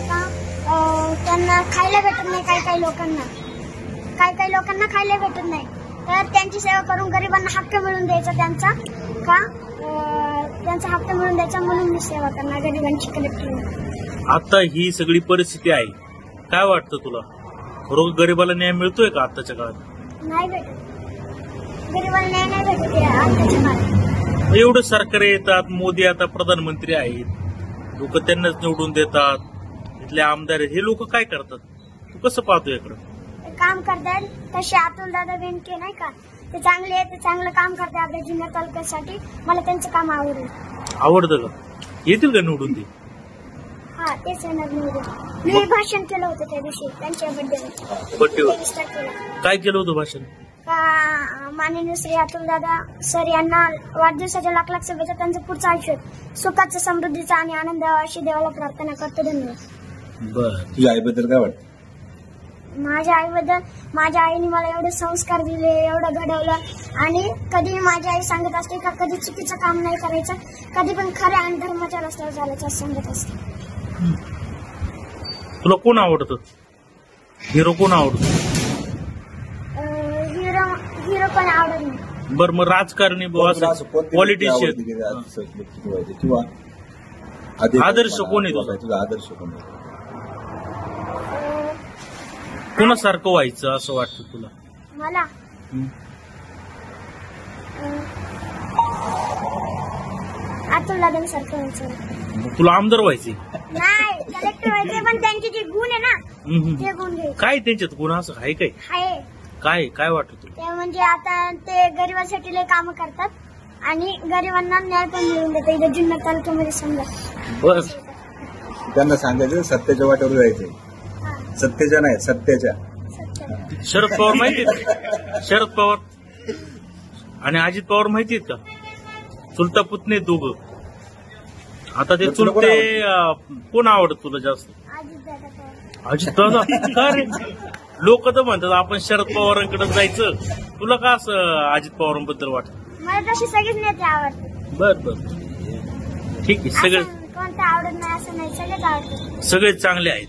का त्यांना खायला भेटत नाही, काही लोकांना खायला भेटत नाही, तर त्यांची सेवा करून गरिबांना हक्क मिळवून द्यायचा, त्यांचा हक्क मिळवून द्यायचा, म्हणून मी सेवा करणार गरिबांची कलेक्टर. आता ही सगळी परिस्थिती आहे, काय वाटतं तुला? खरोखर गरिबाला न्याय मिळतोय का आताच्या काळात? नाही भेटत, गरिबाला न्याय नाही भेटत आताच्या काळात. एवढं सरकार येतात, मोदी आता प्रधानमंत्री आहेत, लोक त्यांनाच निवडून देतात, इथले आमदार हे लोक काय करतात? तू कसं पाहतो याकडं? काम करतात तसे अतुल दादा बेनके नाही का, ते चांगले आहेत, ते चांगलं काम करतात आपल्या जुन्नर तालुक्यासाठी. मला त्यांचं काम आवडतं का? येतील का निवडून ते? हा, तेच येणार निवडून. मी भाषण केलं होतं त्या दिवशी त्यांच्या बड्डेवर. काय केलं होतं भाषण? का माननीय श्री अतुल दादा सर यांना वाढदिवसाच्या लाख लाख शुभेच्छा. त्यांचं पुढचं आयुष्य सुखाचं, समृद्धीचं आणि आनंद अशी देवाला प्रार्थना करतो. धन्यवाद. बरं, तुझ्या आईबद्दल काय वाटतं? माझ्या आईने मला एवढे संस्कार दिले, एवढं घडवलं, आणि कधी माझी आई सांगत असते का कधी चुकीचं काम नाही करायचं, कधी पण खऱ्या आणि धर्माच्या रस्त्यावर चालायचं असं सांगत असते. तुला कोण आवडतं? हिरो कोण आवडतो? हिरो पण आवडत नाही. बरं, मग राजकारणी पॉलिटिशियन किंवा आदर्श कोण आहे तुझा? तुझा आदर्श कोण आहे? कोणासारखं व्हायचं असं वाटतं तुला? मला अतुल दादांसारखं व्हायचं. तुला आमदार व्हायचे? नाही, कलेक्टर व्हायचे, पण त्यांचे जे गुण आहे ना ते गुण घ्यायचे. काय त्यांच्यात गुण असं आहे? काय काय वाटतं तुला? ते म्हणजे आता ते गरिबांसाठी लय कामं करतात आणि गरिबांना न्याय पण मिळवून देतात इथे जुन्नर तालुक्यामध्ये. समजा बस त्यांना सांगायचं सत्याच्या वाटेवर जायचंय. सत्तेच्या नाही, सत्याच्या. शरद पवार माहितीत? शरद पवार आणि अजित पवार माहितीत का? चुलता पुतणे दोघं. आता ते चुलते कोण आवडत तुला जास्त? अजित दादा. का रे? लोक तर म्हणतात आपण शरद पवारांकडे जायचं, तुला का असं अजित पवारांबद्दल वाटतं? मला तशी सगळेच नेते आवडतात. बर ठीक आहे. सगळे कोणतं आवडत नाही असं नाही, सगळेच आवडतात. सगळे चांगले आहेत.